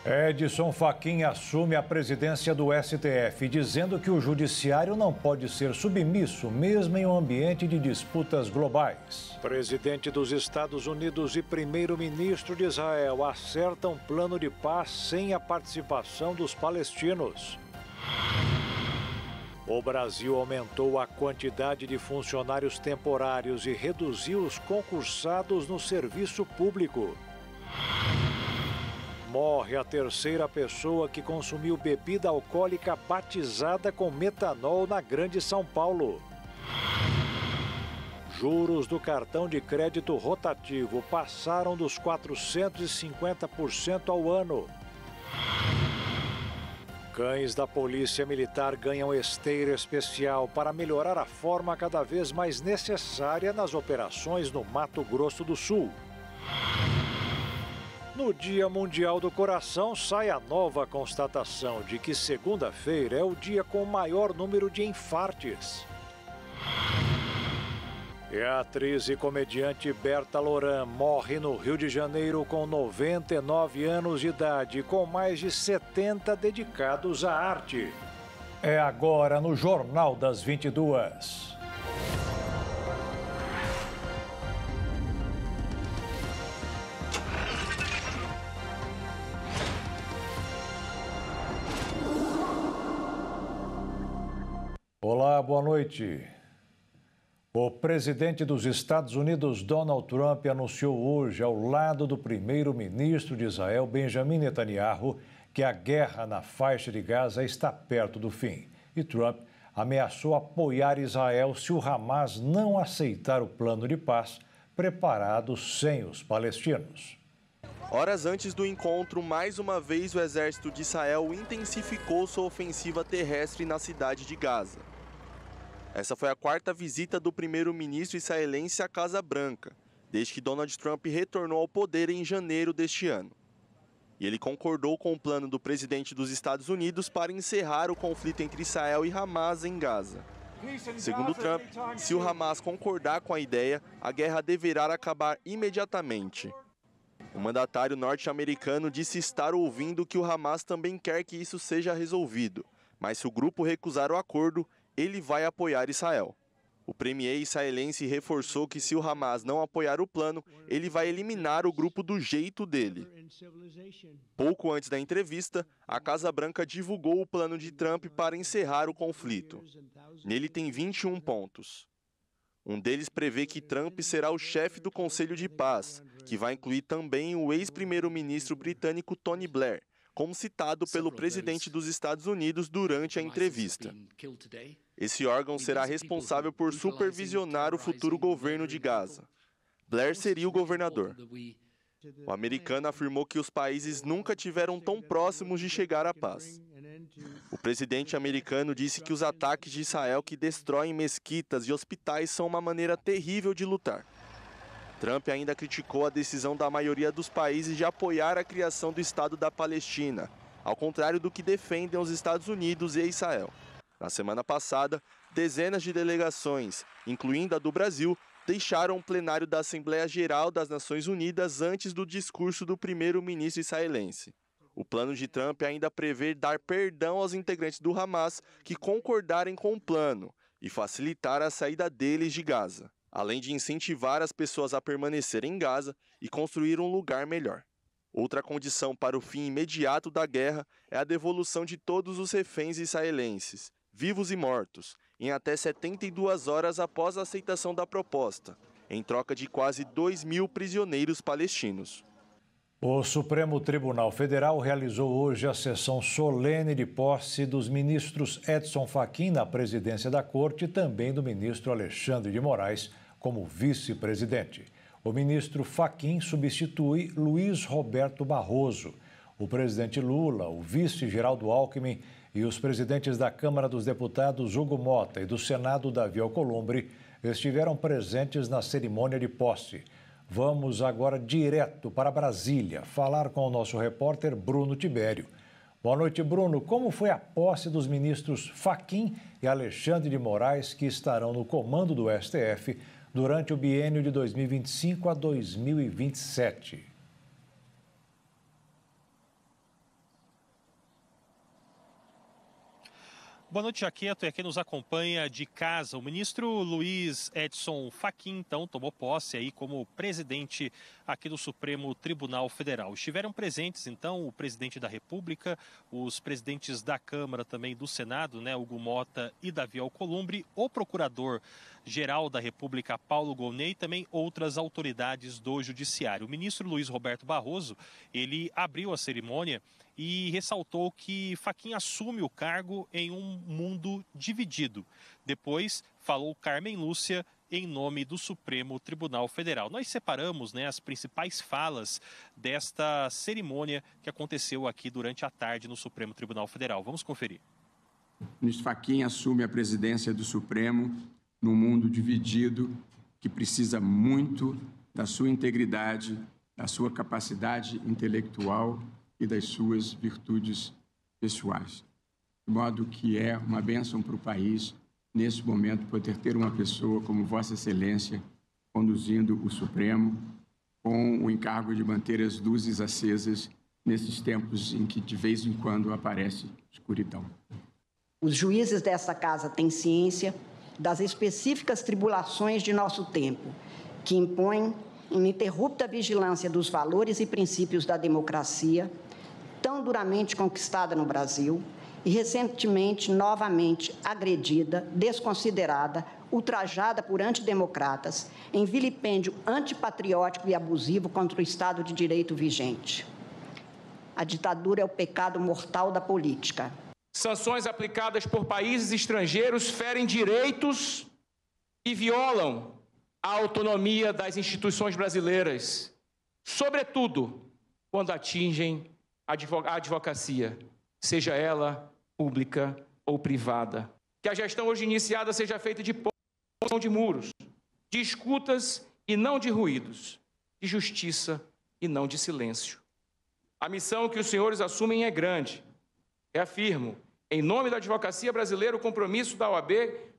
Edson Fachin assume a presidência do STF, dizendo que o judiciário não pode ser submisso, mesmo em um ambiente de disputas globais. Presidente dos Estados Unidos e primeiro-ministro de Israel acertam plano de paz sem a participação dos palestinos. O Brasil aumentou a quantidade de funcionários temporários e reduziu os concursados no serviço público. Morre a terceira pessoa que consumiu bebida alcoólica batizada com metanol na Grande São Paulo. Juros do cartão de crédito rotativo passaram dos 450% ao ano. Cães da Polícia Militar ganham esteira especial para melhorar a forma cada vez mais necessária nas operações no Mato Grosso do Sul. No Dia Mundial do Coração, sai a nova constatação de que segunda-feira é o dia com o maior número de infartes. E a atriz e comediante Berta Loran morre no Rio de Janeiro com 99 anos de idade, com mais de 70 dedicados à arte. É agora no Jornal das 22. Olá, boa noite. O presidente dos Estados Unidos, Donald Trump, anunciou hoje, ao lado do primeiro-ministro de Israel, Benjamin Netanyahu, que a guerra na faixa de Gaza está perto do fim. E Trump ameaçou apoiar Israel se o Hamas não aceitar o plano de paz preparado sem os palestinos. Horas antes do encontro, mais uma vez o exército de Israel intensificou sua ofensiva terrestre na cidade de Gaza. Essa foi a quarta visita do primeiro-ministro israelense à Casa Branca, desde que Donald Trump retornou ao poder em janeiro deste ano. E ele concordou com o plano do presidente dos Estados Unidos para encerrar o conflito entre Israel e Hamas em Gaza. Segundo Trump, se o Hamas concordar com a ideia, a guerra deverá acabar imediatamente. O mandatário norte-americano disse estar ouvindo que o Hamas também quer que isso seja resolvido, mas se o grupo recusar o acordo, ele vai apoiar Israel. O premier israelense reforçou que se o Hamas não apoiar o plano, ele vai eliminar o grupo do jeito dele. Pouco antes da entrevista, a Casa Branca divulgou o plano de Trump para encerrar o conflito. Nele tem 21 pontos. Um deles prevê que Trump será o chefe do Conselho de Paz, que vai incluir também o ex-primeiro-ministro britânico Tony Blair, como citado pelo presidente dos Estados Unidos durante a entrevista. Esse órgão será responsável por supervisionar o futuro governo de Gaza. Blair seria o governador. O americano afirmou que os países nunca tiveram tão próximos de chegar à paz. O presidente americano disse que os ataques de Israel que destroem mesquitas e hospitais são uma maneira terrível de lutar. Trump ainda criticou a decisão da maioria dos países de apoiar a criação do Estado da Palestina, ao contrário do que defendem os Estados Unidos e Israel. Na semana passada, dezenas de delegações, incluindo a do Brasil, deixaram o plenário da Assembleia Geral das Nações Unidas antes do discurso do primeiro-ministro israelense. O plano de Trump ainda prevê dar perdão aos integrantes do Hamas que concordarem com o plano e facilitar a saída deles de Gaza, além de incentivar as pessoas a permanecerem em Gaza e construir um lugar melhor. Outra condição para o fim imediato da guerra é a devolução de todos os reféns israelenses, vivos e mortos, em até 72 horas após a aceitação da proposta, em troca de quase 2.000 prisioneiros palestinos. O Supremo Tribunal Federal realizou hoje a sessão solene de posse dos ministros Edson Fachin na presidência da Corte e também do ministro Alexandre de Moraes como vice-presidente. O ministro Fachin substitui Luiz Roberto Barroso. O presidente Lula, o vice Geraldo Alckmin e os presidentes da Câmara dos Deputados Hugo Mota e do Senado Davi Alcolumbre estiveram presentes na cerimônia de posse. Vamos agora direto para Brasília, falar com o nosso repórter Bruno Tibério. Boa noite, Bruno. Como foi a posse dos ministros Fachin e Alexandre de Moraes, que estarão no comando do STF durante o biênio de 2025 a 2027? Boa noite, Jaqueto, e quem nos acompanha de casa. O ministro Luiz Edson Fachin, então, tomou posse aí como presidente aqui do Supremo Tribunal Federal. Estiveram presentes, então, o presidente da República, os presidentes da Câmara também do Senado, né, Hugo Mota e Davi Alcolumbre, o procurador-geral da República, Paulo Gonet, e também outras autoridades do Judiciário. O ministro Luiz Roberto Barroso, ele abriu a cerimônia e ressaltou que Fachin assume o cargo em um mundo dividido. Depois, falou Carmen Lúcia em nome do Supremo Tribunal Federal. Nós separamos, né, as principais falas desta cerimônia que aconteceu aqui durante a tarde no Supremo Tribunal Federal. Vamos conferir. O ministro Fachin assume a presidência do Supremo num mundo dividido que precisa muito da sua integridade, da sua capacidade intelectual e das suas virtudes pessoais. De modo que é uma bênção para o país, nesse momento, poder ter uma pessoa como Vossa Excelência conduzindo o Supremo, com o encargo de manter as luzes acesas nesses tempos em que, de vez em quando, aparece escuridão. Os juízes dessa casa têm ciência das específicas tribulações de nosso tempo, que impõem ininterrupta vigilância dos valores e princípios da democracia, tão duramente conquistada no Brasil e recentemente novamente agredida, desconsiderada, ultrajada por antidemocratas, em vilipêndio antipatriótico e abusivo contra o Estado de Direito vigente. A ditadura é o pecado mortal da política. Sanções aplicadas por países estrangeiros ferem direitos e violam a autonomia das instituições brasileiras, sobretudo quando atingem a advocacia, seja ela pública ou privada. Que a gestão hoje iniciada seja feita de ponte, não de muros, de escutas e não de ruídos, de justiça e não de silêncio. A missão que os senhores assumem é grande. Reafirmo, em nome da advocacia brasileira, o compromisso da OAB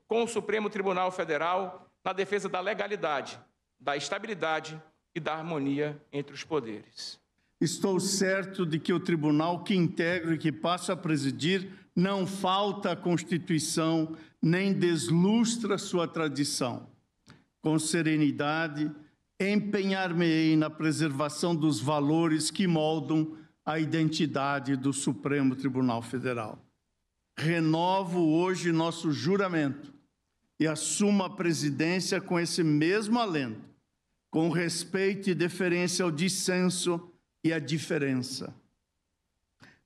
com o Supremo Tribunal Federal na defesa da legalidade, da estabilidade e da harmonia entre os poderes. Estou certo de que o tribunal que integro e que passo a presidir não falta à Constituição nem deslustra sua tradição. Com serenidade, empenhar-me-ei na preservação dos valores que moldam a identidade do Supremo Tribunal Federal. Renovo hoje nosso juramento e assumo a presidência com esse mesmo alento, com respeito e deferência ao dissenso e à diferença.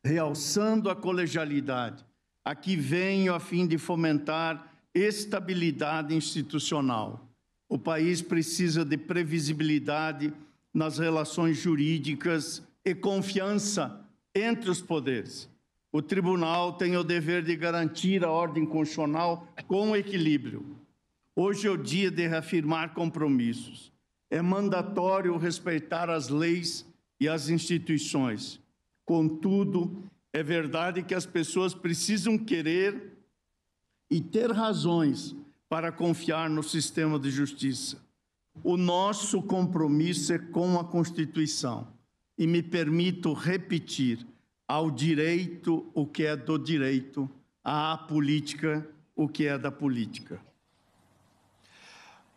Realçando a colegialidade, aqui venho a fim de fomentar estabilidade institucional. O país precisa de previsibilidade nas relações jurídicas e confiança entre os poderes. O tribunal tem o dever de garantir a ordem constitucional com equilíbrio. Hoje é o dia de reafirmar compromissos. É mandatório respeitar as leis e as instituições. Contudo, é verdade que as pessoas precisam querer e ter razões para confiar no sistema de justiça. O nosso compromisso é com a Constituição. E me permito repetir: ao direito o que é do direito, à política o que é da política.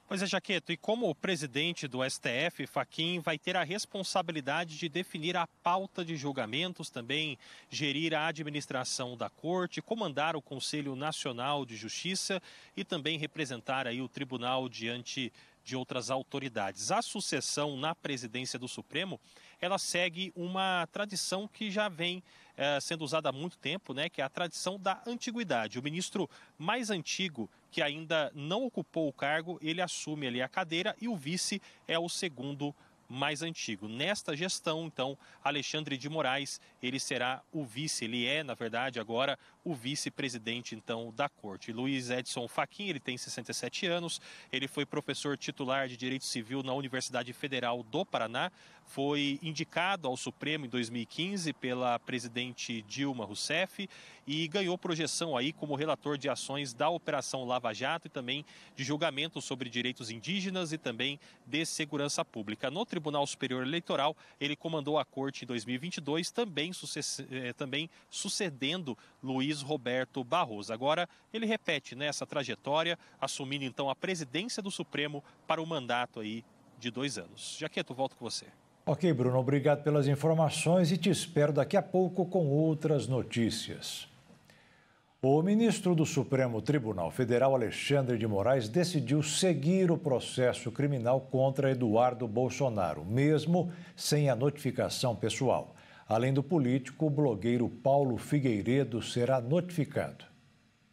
Pois é, Jaqueto, e como presidente do STF, Fachin vai ter a responsabilidade de definir a pauta de julgamentos, também gerir a administração da Corte, comandar o Conselho Nacional de Justiça e também representar aí o tribunal diante de outras autoridades. A sucessão na presidência do Supremo, ela segue uma tradição que já vem sendo usada há muito tempo, né, que é a tradição da antiguidade. O ministro mais antigo, que ainda não ocupou o cargo, ele assume ali a cadeira e o vice é o segundo mais antigo. Nesta gestão, então, Alexandre de Moraes, ele será o vice, ele é, na verdade, agora o vice-presidente, então, da Corte. Luiz Edson Fachin, ele tem 67 anos, ele foi professor titular de Direito Civil na Universidade Federal do Paraná, foi indicado ao Supremo em 2015 pela presidente Dilma Rousseff e ganhou projeção aí como relator de ações da Operação Lava Jato e também de julgamentos sobre direitos indígenas e também de segurança pública. No Tribunal Superior Eleitoral. Ele comandou a corte em 2022, também sucedendo Luiz Roberto Barroso. Agora ele repete essa trajetória, assumindo então a presidência do Supremo para o mandato aí de 2 anos. Jaqueto, volto com você. Ok, Bruno, obrigado pelas informações e te espero daqui a pouco com outras notícias. O ministro do Supremo Tribunal Federal, Alexandre de Moraes, decidiu seguir o processo criminal contra Eduardo Bolsonaro, mesmo sem a notificação pessoal. Além do político, o blogueiro Paulo Figueiredo será notificado.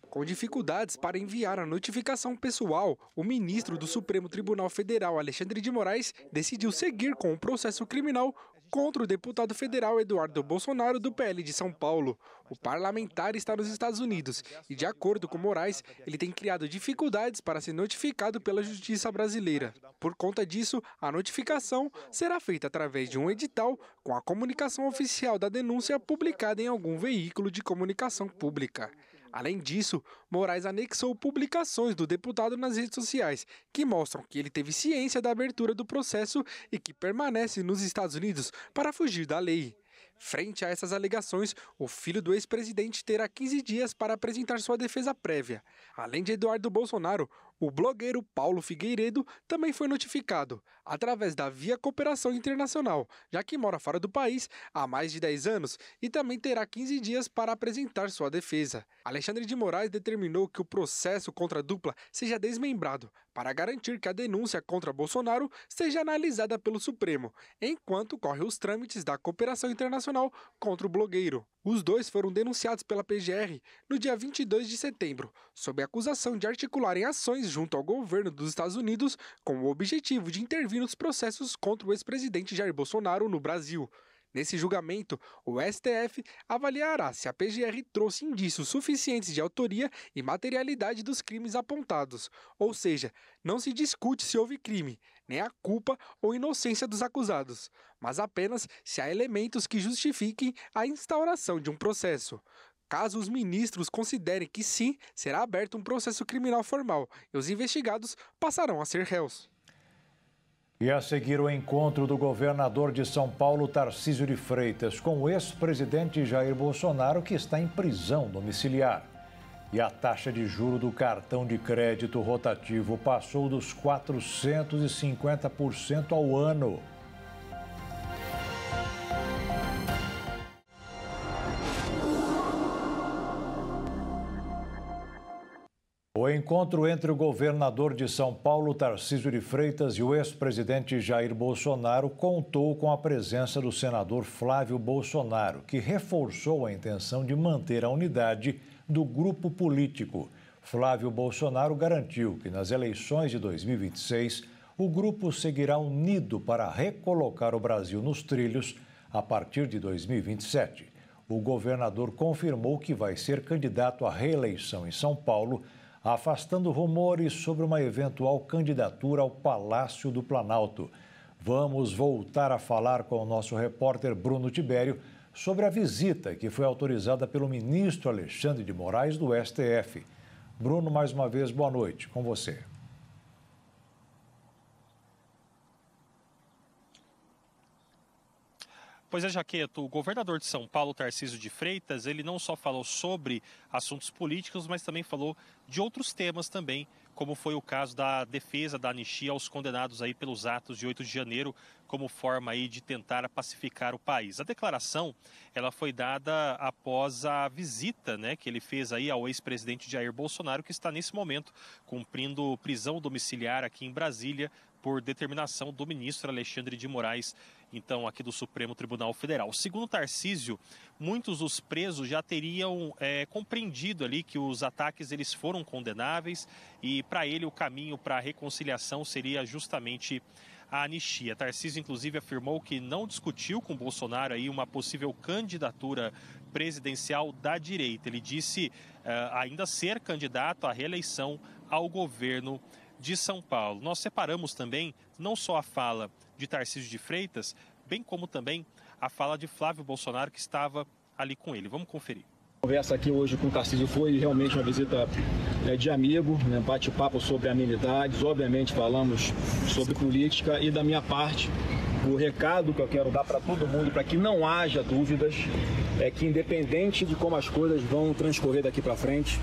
Com dificuldades para enviar a notificação pessoal, o ministro do Supremo Tribunal Federal, Alexandre de Moraes, decidiu seguir com o processo criminal contra o deputado federal Eduardo Bolsonaro, do PL de São Paulo. O parlamentar está nos Estados Unidos e, de acordo com Moraes, ele tem criado dificuldades para ser notificado pela Justiça brasileira. Por conta disso, a notificação será feita através de um edital com a comunicação oficial da denúncia publicada em algum veículo de comunicação pública. Além disso, Moraes anexou publicações do deputado nas redes sociais, que mostram que ele teve ciência da abertura do processo e que permanece nos Estados Unidos para fugir da lei. Frente a essas alegações, o filho do ex-presidente terá 15 dias para apresentar sua defesa prévia. Além de Eduardo Bolsonaro, o blogueiro Paulo Figueiredo também foi notificado, através da Via Cooperação Internacional, já que mora fora do país há mais de 10 anos e também terá 15 dias para apresentar sua defesa. Alexandre de Moraes determinou que o processo contra a dupla seja desmembrado, para garantir que a denúncia contra Bolsonaro seja analisada pelo Supremo, enquanto correm os trâmites da cooperação internacional contra o blogueiro. Os dois foram denunciados pela PGR no dia 22 de setembro, sob a acusação de articularem ações junto ao governo dos Estados Unidos com o objetivo de intervir nos processos contra o ex-presidente Jair Bolsonaro no Brasil. Nesse julgamento, o STF avaliará se a PGR trouxe indícios suficientes de autoria e materialidade dos crimes apontados, ou seja, não se discute se houve crime, nem a culpa ou inocência dos acusados, mas apenas se há elementos que justifiquem a instauração de um processo. Caso os ministros considerem que sim, será aberto um processo criminal formal e os investigados passarão a ser réus. E a seguir, o encontro do governador de São Paulo, Tarcísio de Freitas, com o ex-presidente Jair Bolsonaro, que está em prisão domiciliar. E a taxa de juro do cartão de crédito rotativo passou dos 450% ao ano. O encontro entre o governador de São Paulo, Tarcísio de Freitas, e o ex-presidente Jair Bolsonaro contou com a presença do senador Flávio Bolsonaro, que reforçou a intenção de manter a unidade do grupo político. Flávio Bolsonaro garantiu que nas eleições de 2026 o grupo seguirá unido para recolocar o Brasil nos trilhos a partir de 2027. O governador confirmou que vai ser candidato à reeleição em São Paulo, afastando rumores sobre uma eventual candidatura ao Palácio do Planalto. Vamos voltar a falar com o nosso repórter Bruno Tibério sobre a visita que foi autorizada pelo ministro Alexandre de Moraes do STF. Bruno, mais uma vez, boa noite. Com você. Pois é, Jaqueto, o governador de São Paulo, Tarcísio de Freitas, ele não só falou sobre assuntos políticos, mas também falou de outros temas também, como foi o caso da defesa da anistia aos condenados aí pelos atos de 8 de janeiro, como forma aí de tentar pacificar o país. A declaração, ela foi dada após a visita, que ele fez aí ao ex-presidente Jair Bolsonaro, que está nesse momento cumprindo prisão domiciliar aqui em Brasília, por determinação do ministro Alexandre de Moraes, então aqui do Supremo Tribunal Federal. Segundo Tarcísio, muitos dos presos já teriam compreendido ali que os ataques eles foram condenáveis e para ele o caminho para a reconciliação seria justamente a anistia. Tarcísio, inclusive, afirmou que não discutiu com Bolsonaro aí uma possível candidatura presidencial da direita. Ele disse ainda ser candidato à reeleição ao governo de São Paulo. Nós separamos também não só a fala de Tarcísio de Freitas, bem como também a fala de Flávio Bolsonaro, que estava ali com ele. Vamos conferir. A conversa aqui hoje com o Tarcísio foi realmente uma visita de amigo, bate-papo sobre amenidades, obviamente falamos sobre política e da minha parte O recado que eu quero dar para todo mundo, para que não haja dúvidas, é que independente de como as coisas vão transcorrer daqui para frente,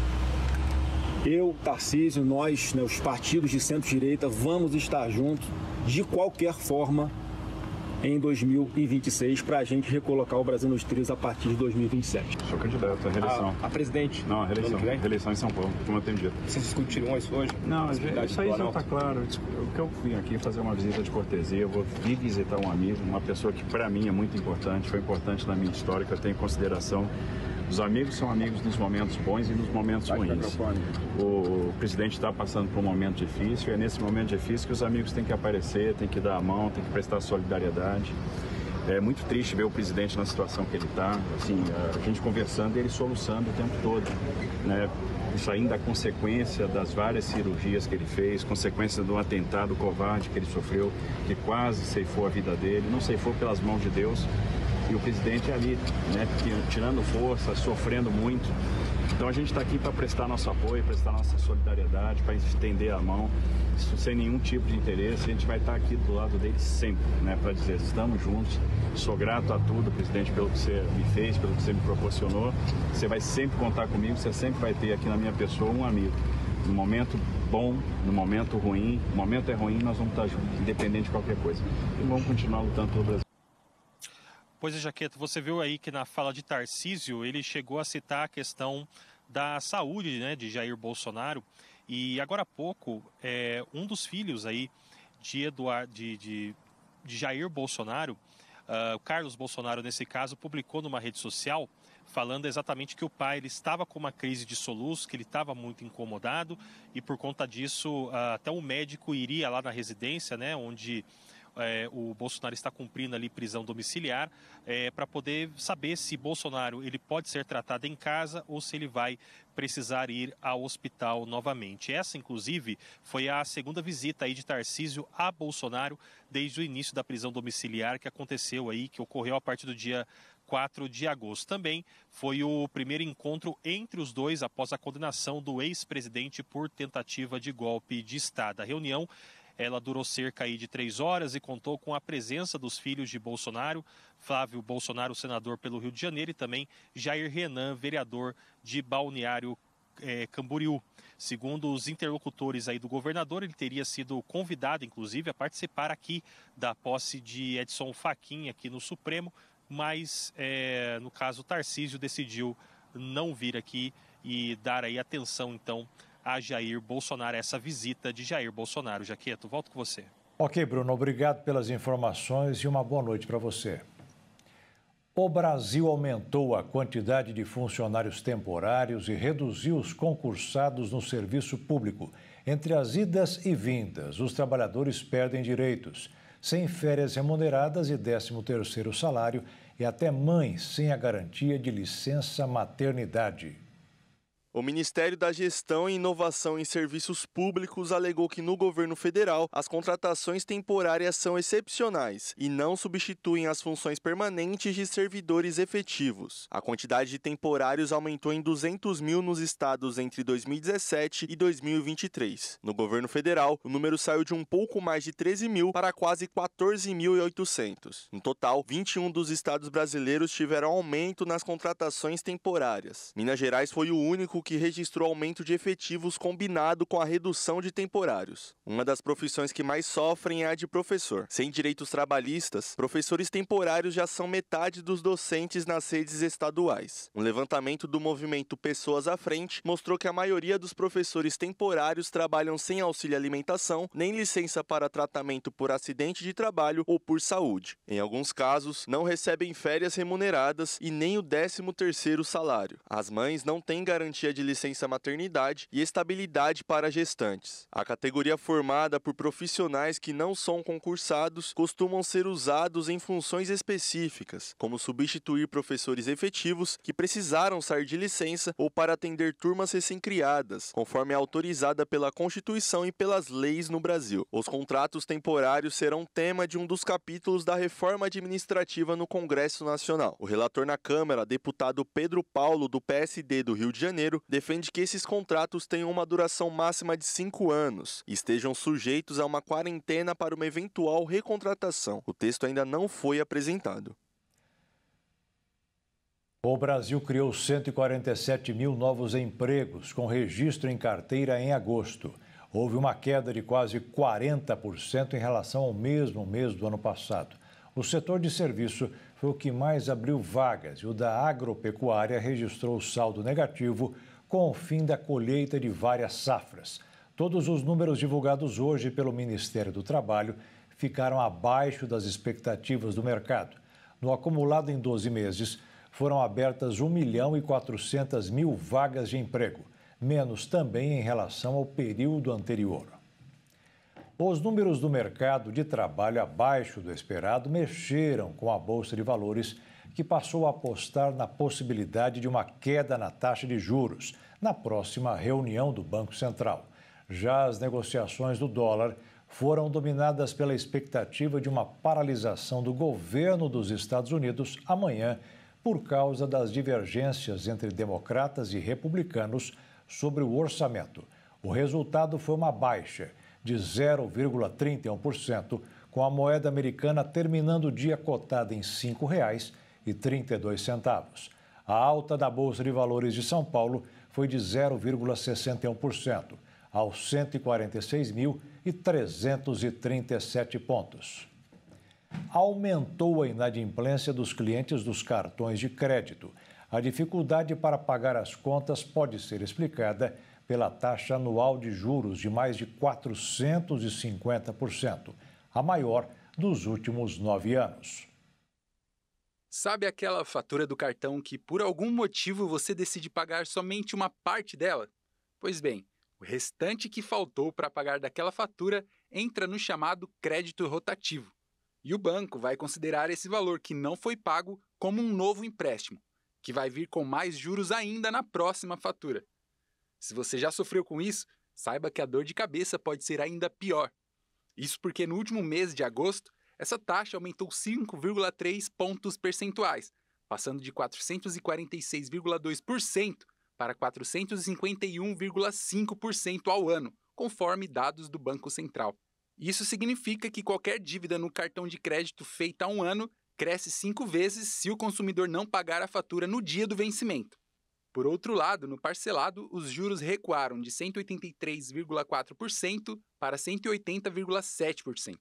eu, Tarcísio, nós, né, os partidos de centro-direita, vamos estar juntos de qualquer forma em 2026 para a gente recolocar o Brasil nos trilhos a partir de 2027. Sou candidato à reeleição. A presidente? Não, a reeleição. Reeleição em São Paulo, como eu tenho dito. Vocês discutiram isso hoje? Não, isso aí já está claro. O que eu vim aqui fazer uma visita de cortesia, eu vou vir visitar um amigo, uma pessoa que para mim é muito importante, foi importante na minha história, que eu tenho em consideração. Os amigos são amigos nos momentos bons e nos momentos ruins. O presidente está passando por um momento difícil e é nesse momento difícil que os amigos têm que aparecer, têm que dar a mão, têm que prestar solidariedade. É muito triste ver o presidente na situação que ele está, assim, a gente conversando e ele soluçando o tempo todo, né? Isso ainda é consequência das várias cirurgias que ele fez, consequência do atentado covarde que ele sofreu, que quase ceifou a vida dele, não ceifou pelas mãos de Deus. E o presidente ali, né, tirando força, sofrendo muito. Então a gente está aqui para prestar nosso apoio, prestar nossa solidariedade, para estender a mão, sem nenhum tipo de interesse. A gente vai estar aqui do lado dele sempre, né, para dizer, estamos juntos. Sou grato a tudo, presidente, pelo que você me fez, pelo que você me proporcionou. Você vai sempre contar comigo, você sempre vai ter aqui na minha pessoa um amigo. No momento bom, no momento ruim, o momento é ruim, nós vamos estar juntos, independente de qualquer coisa. E vamos continuar lutando pelo Brasil. Pois é, Jaqueto, você viu aí que na fala de Tarcísio ele chegou a citar a questão da saúde, né, de Jair Bolsonaro. E agora há pouco, um dos filhos aí de Jair Bolsonaro, o Carlos Bolsonaro nesse caso, publicou numa rede social falando exatamente que o pai ele estava com uma crise de soluço, que ele estava muito incomodado e por conta disso até o médico iria lá na residência, né, onde o Bolsonaro está cumprindo ali prisão domiciliar para poder saber se Bolsonaro ele pode ser tratado em casa ou se ele vai precisar ir ao hospital novamente. Essa, inclusive, foi a segunda visita aí de Tarcísio a Bolsonaro desde o início da prisão domiciliar que aconteceu aí, que ocorreu a partir do dia 4 de agosto. Também foi o primeiro encontro entre os dois após a condenação do ex-presidente por tentativa de golpe de Estado. A reunião ela durou cerca aí de 3 horas e contou com a presença dos filhos de Bolsonaro, Flávio Bolsonaro, senador pelo Rio de Janeiro, e também Jair Renan, vereador de Balneário Camboriú. Segundo os interlocutores aí do governador, ele teria sido convidado, inclusive, a participar aqui da posse de Edson Fachin aqui no Supremo, mas, no caso, Tarcísio decidiu não vir aqui e dar aí atenção, então, a Jair Bolsonaro, essa visita de Jair Bolsonaro. Jaqueto, volto com você. Ok, Bruno, obrigado pelas informações e uma boa noite para você. O Brasil aumentou a quantidade de funcionários temporários e reduziu os concursados no serviço público. Entre as idas e vindas, os trabalhadores perdem direitos, sem férias remuneradas e 13º salário e até mães sem a garantia de licença maternidade. O Ministério da Gestão e Inovação em Serviços Públicos alegou que no governo federal as contratações temporárias são excepcionais e não substituem as funções permanentes de servidores efetivos. A quantidade de temporários aumentou em 200 mil nos estados entre 2017 e 2023. No governo federal, o número saiu de um pouco mais de 13 mil para quase 14.800. No total, 21 dos estados brasileiros tiveram aumento nas contratações temporárias. Minas Gerais foi o único que registrou aumento de efetivos combinado com a redução de temporários. Uma das profissões que mais sofrem é a de professor. Sem direitos trabalhistas, professores temporários já são metade dos docentes nas redes estaduais. Um levantamento do movimento Pessoas à Frente mostrou que a maioria dos professores temporários trabalham sem auxílio alimentação, nem licença para tratamento por acidente de trabalho ou por saúde. Em alguns casos, não recebem férias remuneradas e nem o 13º salário. As mães não têm garantia de licença maternidade e estabilidade para gestantes. A categoria formada por profissionais que não são concursados costumam ser usados em funções específicas, como substituir professores efetivos que precisaram sair de licença ou para atender turmas recém-criadas, conforme é autorizada pela Constituição e pelas leis no Brasil. Os contratos temporários serão tema de um dos capítulos da reforma administrativa no Congresso Nacional. O relator na Câmara, deputado Pedro Paulo, do PSD do Rio de Janeiro, Ministério defende que esses contratos tenham uma duração máxima de 5 anos e estejam sujeitos a uma quarentena para uma eventual recontratação. O texto ainda não foi apresentado. O Brasil criou 147 mil novos empregos, com registro em carteira em agosto. Houve uma queda de quase 40% em relação ao mesmo mês do ano passado. O setor de serviço foi o que mais abriu vagas e o da agropecuária registrou saldo negativo com o fim da colheita de várias safras. Todos os números divulgados hoje pelo Ministério do Trabalho ficaram abaixo das expectativas do mercado. No acumulado em 12 meses, foram abertas 1.400.000 vagas de emprego, menos também em relação ao período anterior. Os números do mercado de trabalho abaixo do esperado mexeram com a Bolsa de Valores, que passou a apostar na possibilidade de uma queda na taxa de juros na próxima reunião do Banco Central. Já as negociações do dólar foram dominadas pela expectativa de uma paralisação do governo dos Estados Unidos amanhã, por causa das divergências entre democratas e republicanos sobre o orçamento. O resultado foi uma baixa de 0,31%, com a moeda americana terminando o dia cotada em R$ 5,32. A alta da Bolsa de Valores de São Paulo foi de 0,61%, aos 146.337 pontos. Aumentou a inadimplência dos clientes dos cartões de crédito. A dificuldade para pagar as contas pode ser explicada pela taxa anual de juros de mais de 450%, a maior dos últimos 9 anos. Sabe aquela fatura do cartão que, por algum motivo, você decide pagar somente uma parte dela? Pois bem, o restante que faltou para pagar daquela fatura entra no chamado crédito rotativo. E o banco vai considerar esse valor que não foi pago como um novo empréstimo, que vai vir com mais juros ainda na próxima fatura. Se você já sofreu com isso, saiba que a dor de cabeça pode ser ainda pior. Isso porque no último mês de agosto, essa taxa aumentou 5,3 pontos percentuais, passando de 446,2% para 451,5% ao ano, conforme dados do Banco Central. Isso significa que qualquer dívida no cartão de crédito feita há um ano cresce 5 vezes se o consumidor não pagar a fatura no dia do vencimento. Por outro lado, no parcelado, os juros recuaram de 183,4% para 180,7%.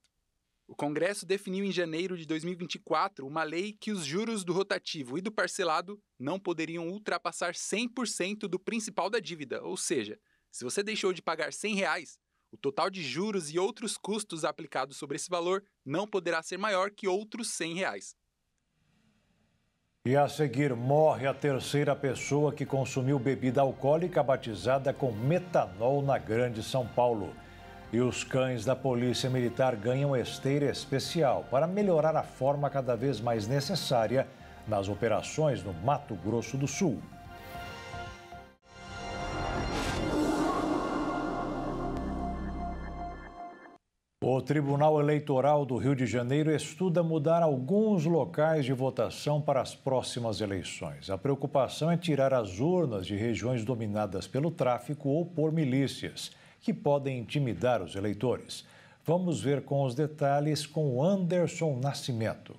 O Congresso definiu em janeiro de 2024 uma lei que os juros do rotativo e do parcelado não poderiam ultrapassar 100% do principal da dívida, ou seja, se você deixou de pagar R$ 100, o total de juros e outros custos aplicados sobre esse valor não poderá ser maior que outros R$ 100. E a seguir, morre a terceira pessoa que consumiu bebida alcoólica batizada com metanol na Grande São Paulo. E os cães da Polícia Militar ganham esteira especial para melhorar a forma cada vez mais necessária nas operações no Mato Grosso do Sul. O Tribunal Eleitoral do Rio de Janeiro estuda mudar alguns locais de votação para as próximas eleições. A preocupação é tirar as urnas de regiões dominadas pelo tráfico ou por milícias, que podem intimidar os eleitores. Vamos ver com os detalhes com Anderson Nascimento.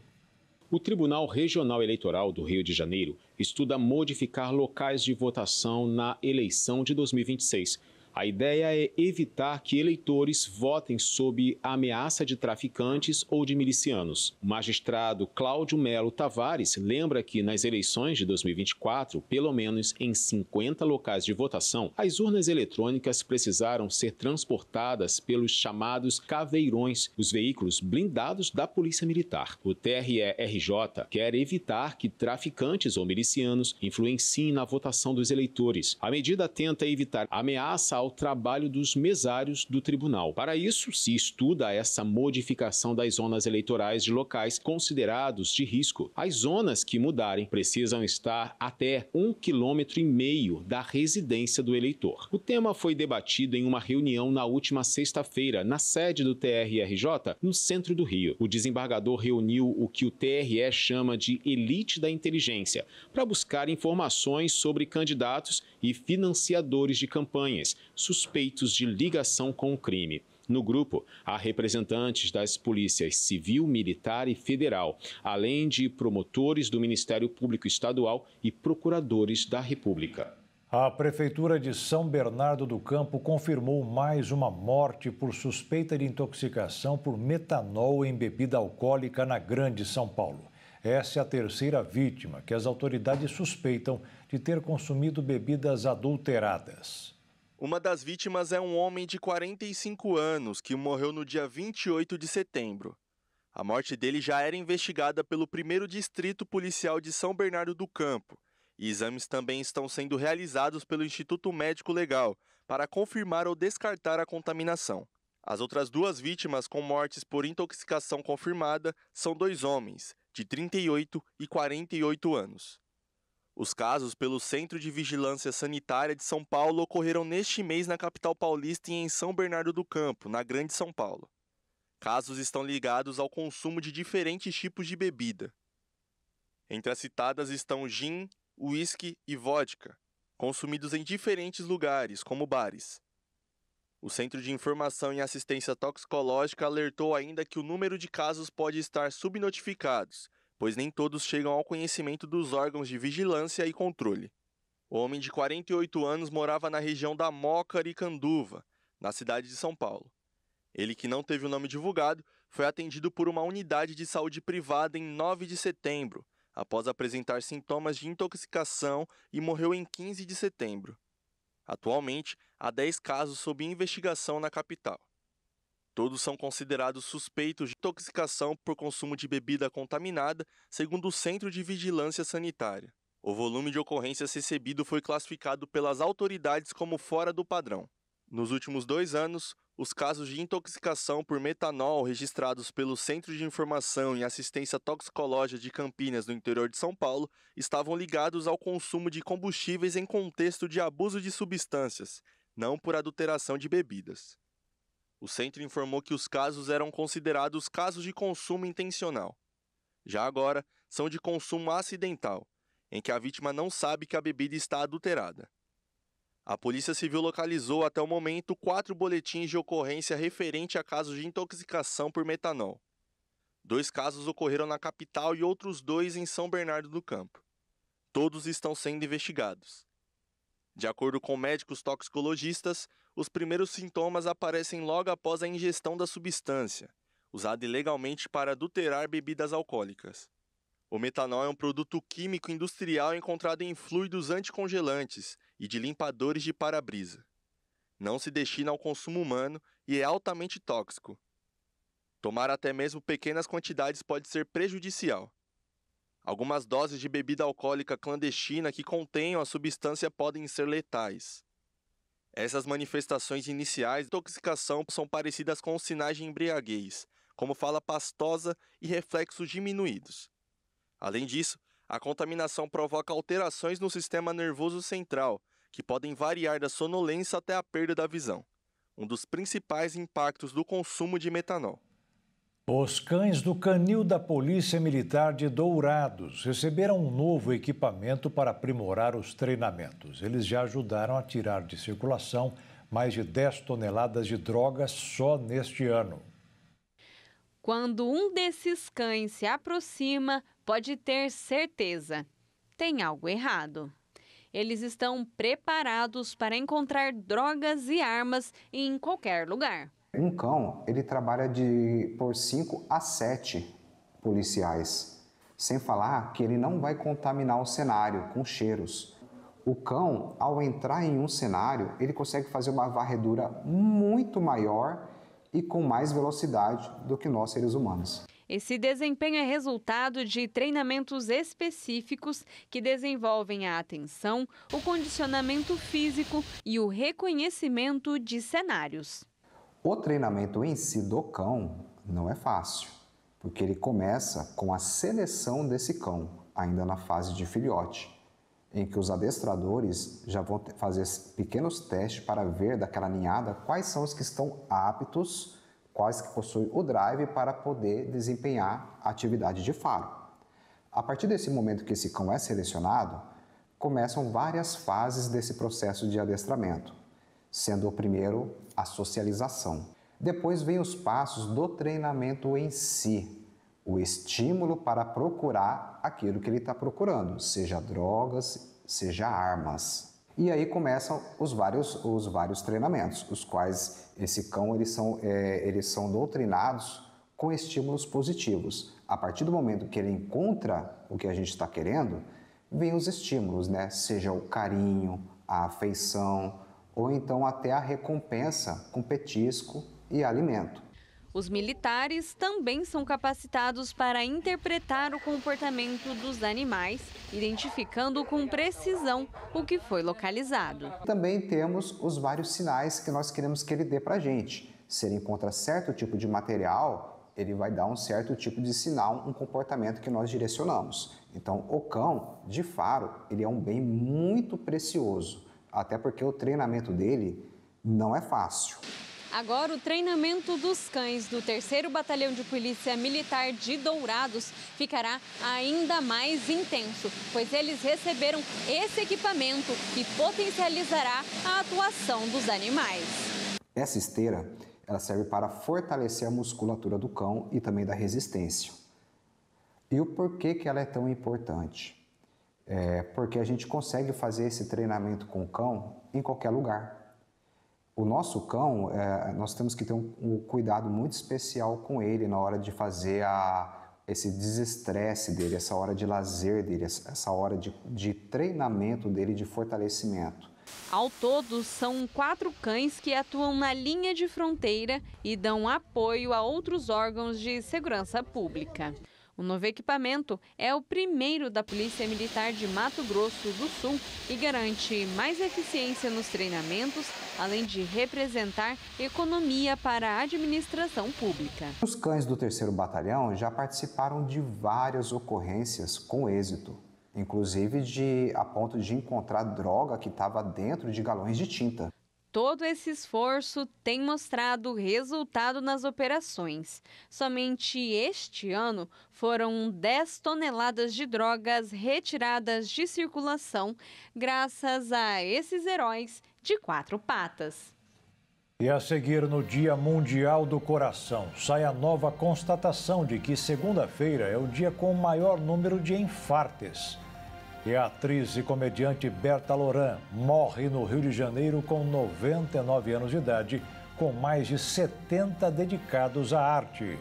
O Tribunal Regional Eleitoral do Rio de Janeiro estuda modificar locais de votação na eleição de 2026. A ideia é evitar que eleitores votem sob a ameaça de traficantes ou de milicianos. O magistrado Cláudio Melo Tavares lembra que nas eleições de 2024, pelo menos em 50 locais de votação, as urnas eletrônicas precisaram ser transportadas pelos chamados caveirões, os veículos blindados da Polícia Militar. O TRE-RJ quer evitar que traficantes ou milicianos influenciem na votação dos eleitores. A medida tenta evitar ameaça facilitar o trabalho dos mesários do tribunal. Para isso, se estuda essa modificação das zonas eleitorais de locais considerados de risco. As zonas que mudarem precisam estar até 1,5 km da residência do eleitor. O tema foi debatido em uma reunião na última sexta-feira, na sede do TRE-RJ, no centro do Rio. O desembargador reuniu o que o TRE chama de elite da inteligência, para buscar informações sobre candidatos e financiadores de campanhas, suspeitos de ligação com o crime. No grupo, há representantes das polícias civil, militar e federal, além de promotores do Ministério Público Estadual e procuradores da República. A Prefeitura de São Bernardo do Campo confirmou mais uma morte por suspeita de intoxicação por metanol em bebida alcoólica na Grande São Paulo. Essa é a terceira vítima que as autoridades suspeitam de ter consumido bebidas adulteradas. Uma das vítimas é um homem de 45 anos que morreu no dia 28 de setembro. A morte dele já era investigada pelo 1º Distrito Policial de São Bernardo do Campo e exames também estão sendo realizados pelo Instituto Médico Legal para confirmar ou descartar a contaminação. As outras 2 vítimas com mortes por intoxicação confirmada são 2 homens, de 38 e 48 anos. Os casos pelo Centro de Vigilância Sanitária de São Paulo ocorreram neste mês na capital paulista e em São Bernardo do Campo, na Grande São Paulo. Casos estão ligados ao consumo de diferentes tipos de bebida. Entre as citadas estão gin, uísque e vodka, consumidos em diferentes lugares, como bares. O Centro de Informação e Assistência Toxicológica alertou ainda que o número de casos pode estar subnotificados, pois nem todos chegam ao conhecimento dos órgãos de vigilância e controle. O homem de 48 anos morava na região da Moca Aricanduva, na cidade de São Paulo. Ele, que não teve o nome divulgado, foi atendido por uma unidade de saúde privada em 9 de setembro, após apresentar sintomas de intoxicação e morreu em 15 de setembro. Atualmente, há 10 casos sob investigação na capital. Todos são considerados suspeitos de intoxicação por consumo de bebida contaminada, segundo o Centro de Vigilância Sanitária. O volume de ocorrências recebido foi classificado pelas autoridades como fora do padrão. Nos últimos 2 anos, os casos de intoxicação por metanol registrados pelo Centro de Informação e Assistência Toxicológica de Campinas, no interior de São Paulo, estavam ligados ao consumo de combustíveis em contexto de abuso de substâncias, não por adulteração de bebidas. O centro informou que os casos eram considerados casos de consumo intencional. Já agora, são de consumo acidental, em que a vítima não sabe que a bebida está adulterada. A Polícia Civil localizou até o momento 4 boletins de ocorrência referente a casos de intoxicação por metanol. 2 casos ocorreram na capital e outros 2 em São Bernardo do Campo. Todos estão sendo investigados. De acordo com médicos toxicologistas, os primeiros sintomas aparecem logo após a ingestão da substância, usada ilegalmente para adulterar bebidas alcoólicas. O metanol é um produto químico industrial encontrado em fluidos anticongelantes e de limpadores de para-brisa. Não se destina ao consumo humano e é altamente tóxico. Tomar até mesmo pequenas quantidades pode ser prejudicial. Algumas doses de bebida alcoólica clandestina que contenham a substância podem ser letais. Essas manifestações iniciais de intoxicação são parecidas com os sinais de embriaguez, como fala pastosa e reflexos diminuídos. Além disso, a contaminação provoca alterações no sistema nervoso central, que podem variar da sonolência até a perda da visão, um dos principais impactos do consumo de metanol. Os cães do Canil da Polícia Militar de Dourados receberam um novo equipamento para aprimorar os treinamentos. Eles já ajudaram a tirar de circulação mais de 10 toneladas de drogas só neste ano. Quando um desses cães se aproxima, pode ter certeza, tem algo errado. Eles estão preparados para encontrar drogas e armas em qualquer lugar. Um cão, ele trabalha por 5 a 7 policiais, sem falar que ele não vai contaminar o cenário com cheiros. O cão, ao entrar em um cenário, ele consegue fazer uma varredura muito maior e com mais velocidade do que nós, seres humanos. Esse desempenho é resultado de treinamentos específicos que desenvolvem a atenção, o condicionamento físico e o reconhecimento de cenários. O treinamento em si do cão não é fácil, porque ele começa com a seleção desse cão, ainda na fase de filhote, em que os adestradores já vão fazer pequenos testes para ver daquela ninhada quais são os que estão aptos, quais que possuem o drive para poder desempenhar a atividade de faro. A partir desse momento que esse cão é selecionado, começam várias fases desse processo de adestramento, sendo o primeiro a socialização. Depois vem os passos do treinamento em si, o estímulo para procurar aquilo que ele está procurando, seja drogas, seja armas. E aí começam os vários treinamentos, os quais esse cão eles são doutrinados com estímulos positivos. A partir do momento que ele encontra o que a gente está querendo, vem os estímulos, né? Seja o carinho, a afeição, ou então até a recompensa com petisco e alimento. Os militares também são capacitados para interpretar o comportamento dos animais, identificando com precisão o que foi localizado. Também temos os vários sinais que nós queremos que ele dê para a gente. Se ele encontra certo tipo de material, ele vai dar um certo tipo de sinal, um comportamento que nós direcionamos. Então, o cão de faro, ele é um bem muito precioso, até porque o treinamento dele não é fácil. Agora, o treinamento dos cães do 3º Batalhão de Polícia Militar de Dourados ficará ainda mais intenso, pois eles receberam esse equipamento que potencializará a atuação dos animais. Essa esteira, ela serve para fortalecer a musculatura do cão e também da resistência. E o porquê que ela é tão importante? Porque a gente consegue fazer esse treinamento com o cão em qualquer lugar. O nosso cão, nós temos que ter um cuidado muito especial com ele na hora de fazer esse desestresse dele, essa hora de lazer dele, essa hora de treinamento dele, de fortalecimento. Ao todo, são 4 cães que atuam na linha de fronteira e dão apoio a outros órgãos de segurança pública. O novo equipamento é o primeiro da Polícia Militar de Mato Grosso do Sul e garante mais eficiência nos treinamentos, além de representar economia para a administração pública. Os cães do 3º Batalhão já participaram de várias ocorrências com êxito, inclusive a ponto de encontrar droga que estava dentro de galões de tinta. Todo esse esforço tem mostrado resultado nas operações. Somente este ano foram 10 toneladas de drogas retiradas de circulação, graças a esses heróis de 4 patas. E a seguir, no Dia Mundial do Coração, sai a nova constatação de que segunda-feira é o dia com o maior número de infartes. E a atriz e comediante Berta Loran morre no Rio de Janeiro com 99 anos de idade, com mais de 70 dedicados à arte.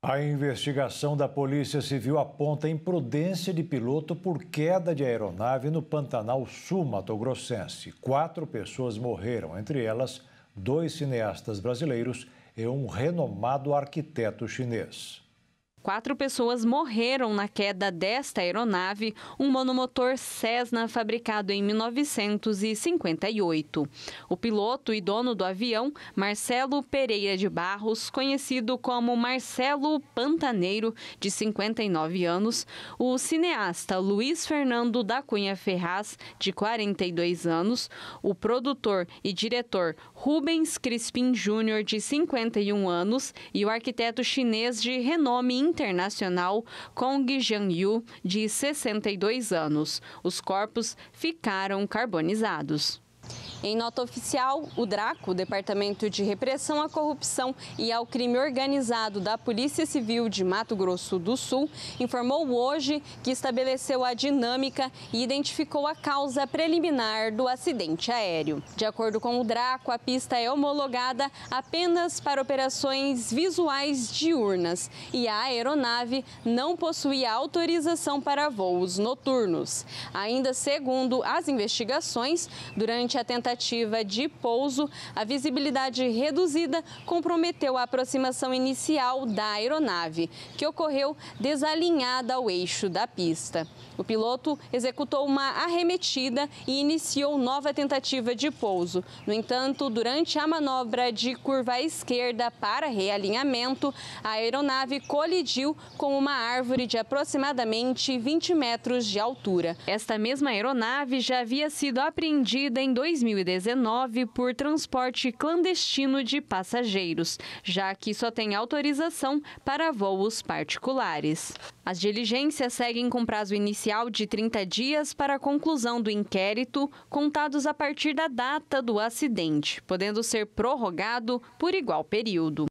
A investigação da Polícia Civil aponta imprudência de piloto por queda de aeronave no Pantanal Sul Mato-Grossense. 4 pessoas morreram, entre elas 2 cineastas brasileiros e um renomado arquiteto chinês. 4 pessoas morreram na queda desta aeronave, um monomotor Cessna fabricado em 1958. O piloto e dono do avião, Marcelo Pereira de Barros, conhecido como Marcelo Pantaneiro, de 59 anos, o cineasta Luiz Fernando da Cunha Ferraz, de 42 anos, o produtor e diretor Rubens Crispim Júnior, de 51 anos, e o arquiteto chinês de renome internacional Kong Jianyu, de 62 anos. Os corpos ficaram carbonizados. Em nota oficial, o DRACO, Departamento de Repressão à Corrupção e ao Crime Organizado da Polícia Civil de Mato Grosso do Sul, informou hoje que estabeleceu a dinâmica e identificou a causa preliminar do acidente aéreo. De acordo com o DRACO, a pista é homologada apenas para operações visuais diurnas e a aeronave não possuía autorização para voos noturnos. Ainda segundo as investigações, durante a tentativa tentativa de pouso, a visibilidade reduzida comprometeu a aproximação inicial da aeronave, que ocorreu desalinhada ao eixo da pista. O piloto executou uma arremetida e iniciou nova tentativa de pouso. No entanto, durante a manobra de curva à esquerda para realinhamento, a aeronave colidiu com uma árvore de aproximadamente 20 metros de altura. Esta mesma aeronave já havia sido apreendida em 2019 por transporte clandestino de passageiros, já que só tem autorização para voos particulares. As diligências seguem com prazo inicial de 30 dias para a conclusão do inquérito, contados a partir da data do acidente, podendo ser prorrogado por igual período.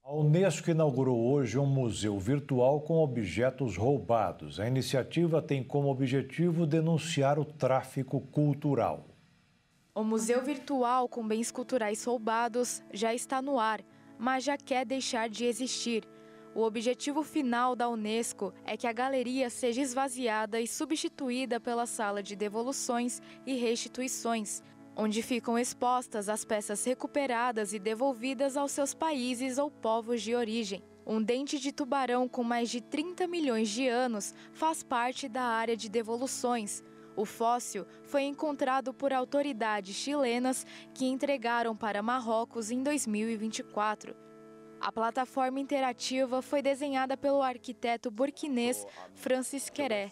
A Unesco inaugurou hoje um museu virtual com objetos roubados. A iniciativa tem como objetivo denunciar o tráfico cultural. O museu virtual com bens culturais roubados já está no ar, mas já quer deixar de existir. O objetivo final da Unesco é que a galeria seja esvaziada e substituída pela sala de devoluções e restituições, onde ficam expostas as peças recuperadas e devolvidas aos seus países ou povos de origem. Um dente de tubarão com mais de 30 milhões de anos faz parte da área de devoluções. O fóssil foi encontrado por autoridades chilenas que entregaram para Marrocos em 2024. A plataforma interativa foi desenhada pelo arquiteto burkinês Francis Queré.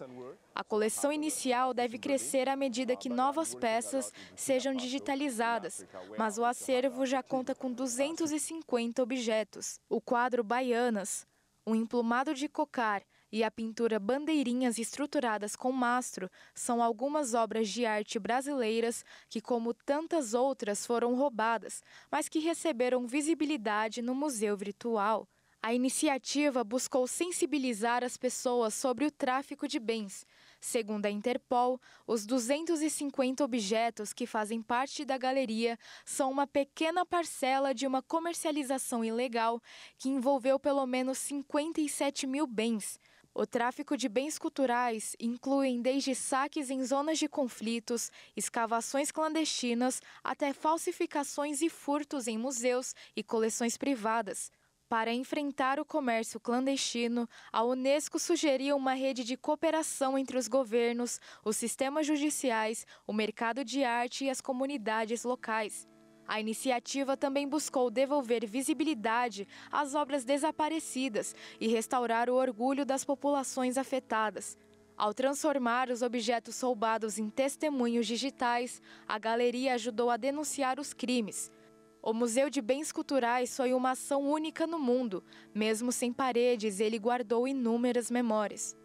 A coleção inicial deve crescer à medida que novas peças sejam digitalizadas, mas o acervo já conta com 250 objetos. O quadro Baianas, o emplumado de cocar e a pintura Bandeirinhas estruturadas com mastro são algumas obras de arte brasileiras que, como tantas outras, foram roubadas, mas que receberam visibilidade no museu virtual. A iniciativa buscou sensibilizar as pessoas sobre o tráfico de bens. Segundo a Interpol, os 250 objetos que fazem parte da galeria são uma pequena parcela de uma comercialização ilegal que envolveu pelo menos 57 mil bens. O tráfico de bens culturais inclui desde saques em zonas de conflitos, escavações clandestinas, até falsificações e furtos em museus e coleções privadas. Para enfrentar o comércio clandestino, a Unesco sugeriu uma rede de cooperação entre os governos, os sistemas judiciais, o mercado de arte e as comunidades locais. A iniciativa também buscou devolver visibilidade às obras desaparecidas e restaurar o orgulho das populações afetadas. Ao transformar os objetos roubados em testemunhos digitais, a galeria ajudou a denunciar os crimes. O Museu de Bens Culturais foi uma ação única no mundo. Mesmo sem paredes, ele guardou inúmeras memórias.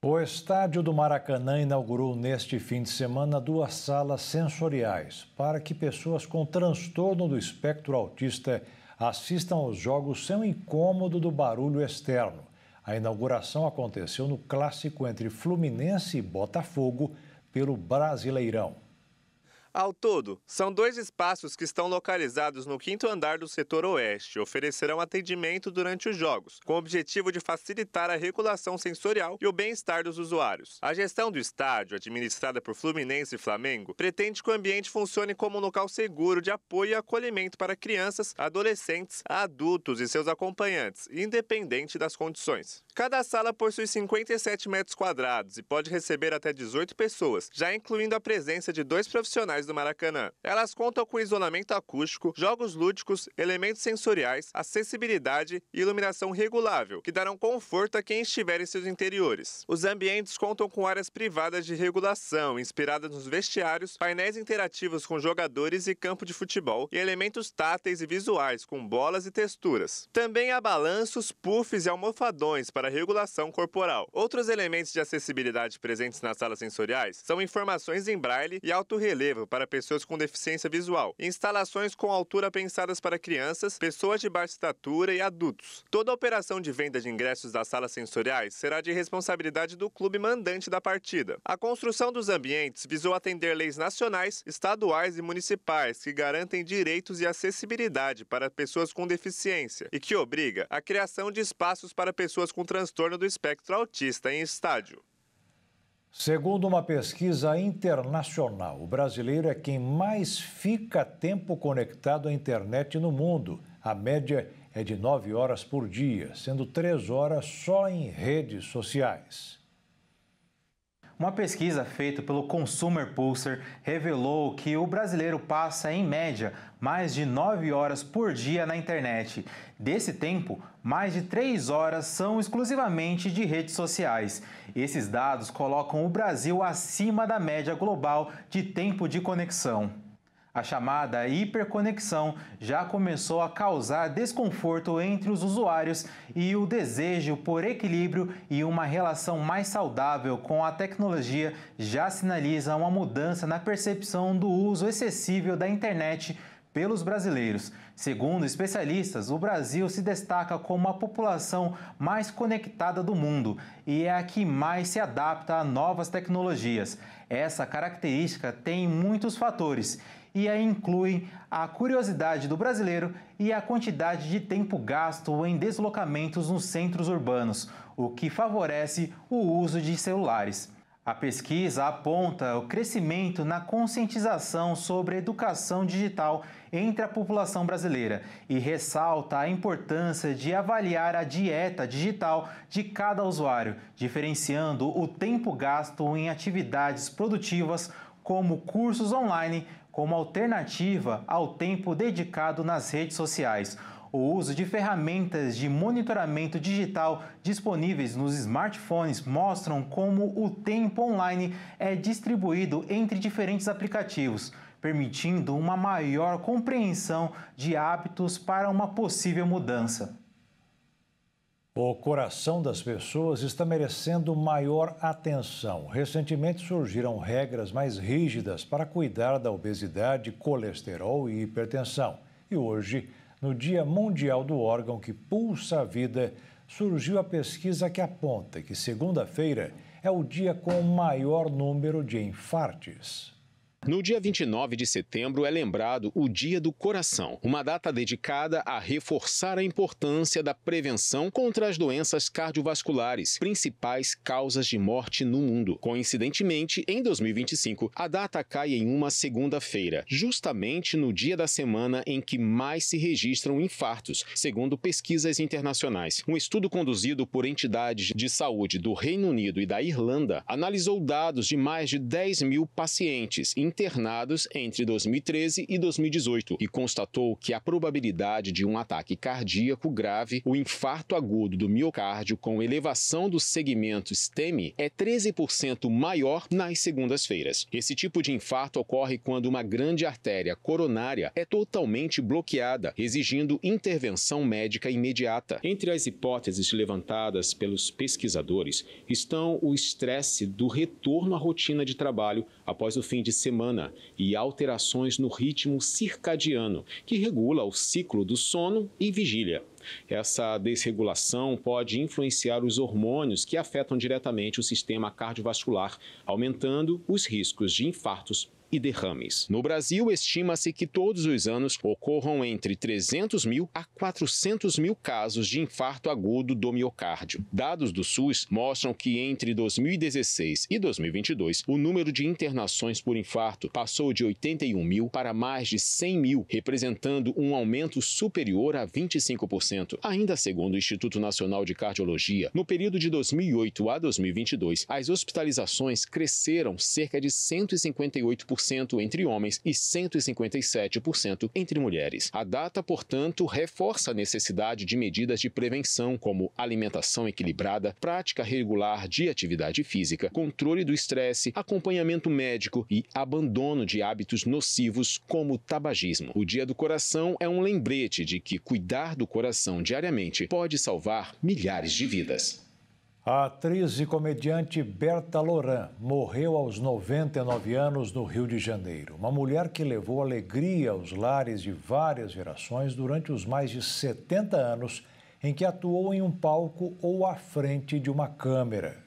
O estádio do Maracanã inaugurou neste fim de semana 2 salas sensoriais para que pessoas com transtorno do espectro autista assistam aos jogos sem o incômodo do barulho externo. A inauguração aconteceu no clássico entre Fluminense e Botafogo pelo Brasileirão. Ao todo, são 2 espaços que estão localizados no 5º andar do setor oeste e oferecerão atendimento durante os jogos, com o objetivo de facilitar a regulação sensorial e o bem-estar dos usuários. A gestão do estádio, administrada por Fluminense e Flamengo, pretende que o ambiente funcione como um local seguro de apoio e acolhimento para crianças, adolescentes, adultos e seus acompanhantes, independente das condições. Cada sala possui 57 metros quadrados e pode receber até 18 pessoas, já incluindo a presença de 2 profissionais do Maracanã. Elas contam com isolamento acústico, jogos lúdicos, elementos sensoriais, acessibilidade e iluminação regulável, que darão conforto a quem estiver em seus interiores. Os ambientes contam com áreas privadas de regulação, inspiradas nos vestiários, painéis interativos com jogadores e campo de futebol, e elementos táteis e visuais com bolas e texturas. Também há balanços, puffs e almofadões para regulação corporal. Outros elementos de acessibilidade presentes nas salas sensoriais são informações em braille e alto relevo para pessoas com deficiência visual, instalações com altura pensadas para crianças, pessoas de baixa estatura e adultos. Toda a operação de venda de ingressos das salas sensoriais será de responsabilidade do clube mandante da partida. A construção dos ambientes visou atender leis nacionais, estaduais e municipais que garantem direitos e acessibilidade para pessoas com deficiência e que obriga a criação de espaços para pessoas com transtorno do espectro autista em estádio. Segundo uma pesquisa internacional, o brasileiro é quem mais fica tempo conectado à internet no mundo. A média é de 9 horas por dia, sendo 3 horas só em redes sociais. Uma pesquisa feita pelo Consumer Pulse revelou que o brasileiro passa, em média, mais de 9 horas por dia na internet. Desse tempo, mais de 3 horas são exclusivamente de redes sociais. Esses dados colocam o Brasil acima da média global de tempo de conexão. A chamada hiperconexão já começou a causar desconforto entre os usuários e o desejo por equilíbrio e uma relação mais saudável com a tecnologia já sinaliza uma mudança na percepção do uso excessivo da internet pelos brasileiros. Segundo especialistas, o Brasil se destaca como a população mais conectada do mundo e é a que mais se adapta a novas tecnologias. Essa característica tem muitos fatores e aí incluem a curiosidade do brasileiro e a quantidade de tempo gasto em deslocamentos nos centros urbanos, o que favorece o uso de celulares. A pesquisa aponta o crescimento na conscientização sobre a educação digital entre a população brasileira e ressalta a importância de avaliar a dieta digital de cada usuário, diferenciando o tempo gasto em atividades produtivas como cursos online, como alternativa ao tempo dedicado nas redes sociais. O uso de ferramentas de monitoramento digital disponíveis nos smartphones mostram como o tempo online é distribuído entre diferentes aplicativos, permitindo uma maior compreensão de hábitos para uma possível mudança. O coração das pessoas está merecendo maior atenção. Recentemente surgiram regras mais rígidas para cuidar da obesidade, colesterol e hipertensão. E hoje, no Dia Mundial do Órgão que Pulsa a Vida, surgiu a pesquisa que aponta que segunda-feira é o dia com o maior número de infartes. No dia 29 de setembro é lembrado o Dia do Coração, uma data dedicada a reforçar a importância da prevenção contra as doenças cardiovasculares, principais causas de morte no mundo. Coincidentemente, em 2025, a data cai em uma segunda-feira, justamente no dia da semana em que mais se registram infartos, segundo pesquisas internacionais. Um estudo conduzido por entidades de saúde do Reino Unido e da Irlanda analisou dados de mais de 10 mil pacientes internados entre 2013 e 2018 e constatou que a probabilidade de um ataque cardíaco grave, o infarto agudo do miocárdio com elevação do segmento STEMI, é 13% maior nas segundas-feiras. Esse tipo de infarto ocorre quando uma grande artéria coronária é totalmente bloqueada, exigindo intervenção médica imediata. Entre as hipóteses levantadas pelos pesquisadores estão o estresse do retorno à rotina de trabalho após o fim de semana e alterações no ritmo circadiano, que regula o ciclo do sono e vigília. Essa desregulação pode influenciar os hormônios que afetam diretamente o sistema cardiovascular, aumentando os riscos de infartos e derrames. No Brasil, estima-se que todos os anos ocorram entre 300 mil a 400 mil casos de infarto agudo do miocárdio. Dados do SUS mostram que entre 2016 e 2022, o número de internações por infarto passou de 81 mil para mais de 100 mil, representando um aumento superior a 25%. Ainda segundo o Instituto Nacional de Cardiologia, no período de 2008 a 2022, as hospitalizações cresceram cerca de 158% entre homens e 157% entre mulheres. A data, portanto, reforça a necessidade de medidas de prevenção, como alimentação equilibrada, prática regular de atividade física, controle do estresse, acompanhamento médico e abandono de hábitos nocivos como o tabagismo. O Dia do Coração é um lembrete de que cuidar do coração diariamente pode salvar milhares de vidas. A atriz e comediante Berta Loran morreu aos 99 anos no Rio de Janeiro. Uma mulher que levou alegria aos lares de várias gerações durante os mais de 70 anos em que atuou em um palco ou à frente de uma câmera.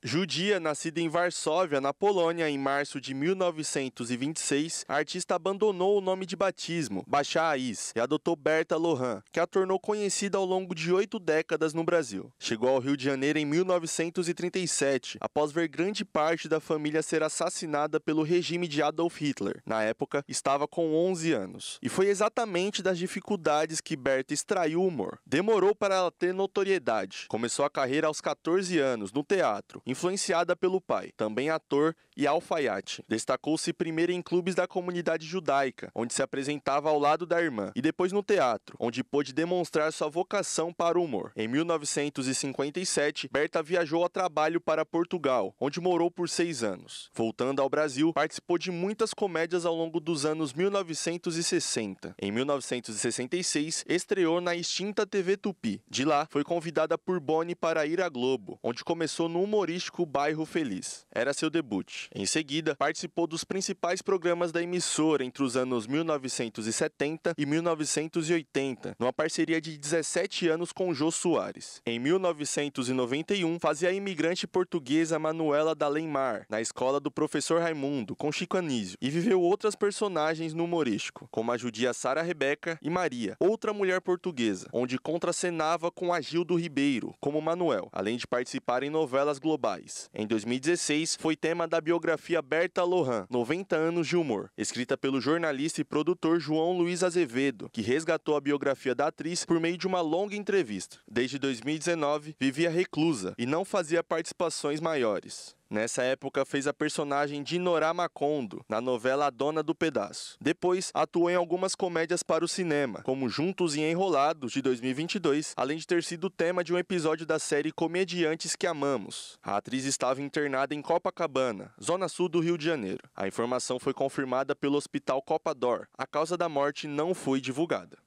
Judia, nascida em Varsóvia, na Polônia, em março de 1926, a artista abandonou o nome de batismo, Bacha Ais, e adotou Berta Lohan, que a tornou conhecida ao longo de 8 décadas no Brasil. Chegou ao Rio de Janeiro em 1937, após ver grande parte da família ser assassinada pelo regime de Adolf Hitler. Na época, estava com 11 anos. E foi exatamente das dificuldades que Berta extraiu o humor. Demorou para ela ter notoriedade. Começou a carreira aos 14 anos, no teatro, influenciada pelo pai, também ator e alfaiate. Destacou-se primeiro em clubes da comunidade judaica, onde se apresentava ao lado da irmã, e depois no teatro, onde pôde demonstrar sua vocação para o humor. Em 1957, Berta viajou a trabalho para Portugal, onde morou por 6 anos. Voltando ao Brasil, participou de muitas comédias ao longo dos anos 1960. Em 1966, estreou na extinta TV Tupi. De lá, foi convidada por Boni para ir à Globo, onde começou no humorístico Bairro Feliz. Era seu debut. Em seguida, participou dos principais programas da emissora entre os anos 1970 e 1980, numa parceria de 17 anos com Jô Soares. Em 1991, fazia a imigrante portuguesa Manuela Dalemar, na escola do professor Raimundo, com Chico Anísio, e viveu outras personagens no humorístico, como a judia Sara Rebeca e Maria, outra mulher portuguesa, onde contracenava com Agildo Ribeiro, como Manuel, além de participar em novelas globais. Em 2016, foi tema da biografia Berta Lohan, 90 anos de humor, escrita pelo jornalista e produtor João Luiz Azevedo, que resgatou a biografia da atriz por meio de uma longa entrevista. Desde 2019, vivia reclusa e não fazia participações maiores. Nessa época, fez a personagem de Norá Macondo, na novela A Dona do Pedaço. Depois, atuou em algumas comédias para o cinema, como Juntos e Enrolados, de 2022, além de ter sido tema de um episódio da série Comediantes que Amamos. A atriz estava internada em Copacabana, zona sul do Rio de Janeiro. A informação foi confirmada pelo Hospital Copador. A causa da morte não foi divulgada.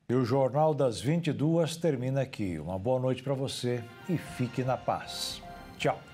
E o Jornal das 22 termina aqui. Uma boa noite para você e fique na paz. Tchau.